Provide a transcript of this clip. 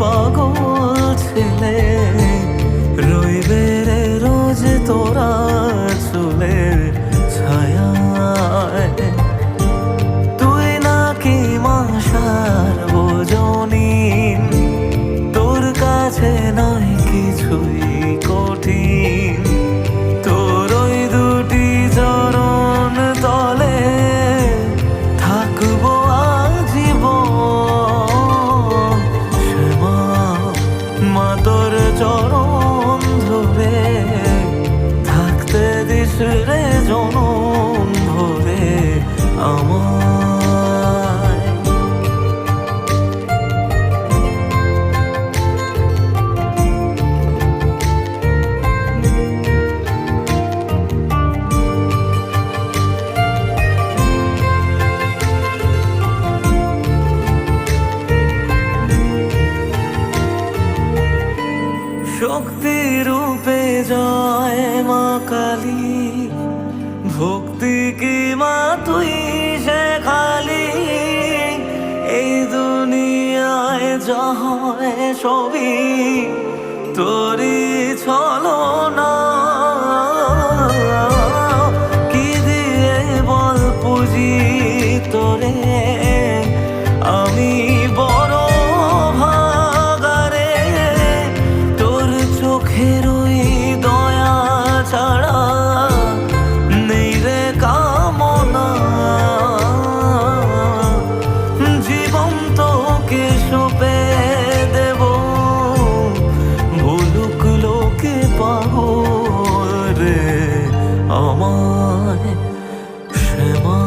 পাগল ছেলে রইবে রে রোজ তোরা চুলের ছায়ায়। তুই নাকি মাসার বোঝনিন, তোর কাছে নাই কিছুই কঠিন। তোর ওই দুটি চরণ তলে থাকবো আজীবন। শ্যামা মা তোর চরণ ধরে থাকতে দিস রে জনম ভরে আমায়। শক্তি রূপে জয় মা কালী, ভক্তি কি মা তুই শেখালি। এই দুনিয়ায় যা হয় সবই তোরই ছলনা। কি দিয়ে বল পুজি তোরে আমি বড় ভাগারে। তোর চোখের ওই দয়া ছাড়া নেই রে কামনা। জীবন তোকে সঁপে দেব, বলুক লোকে পাগল রে আমায়। শ্যামা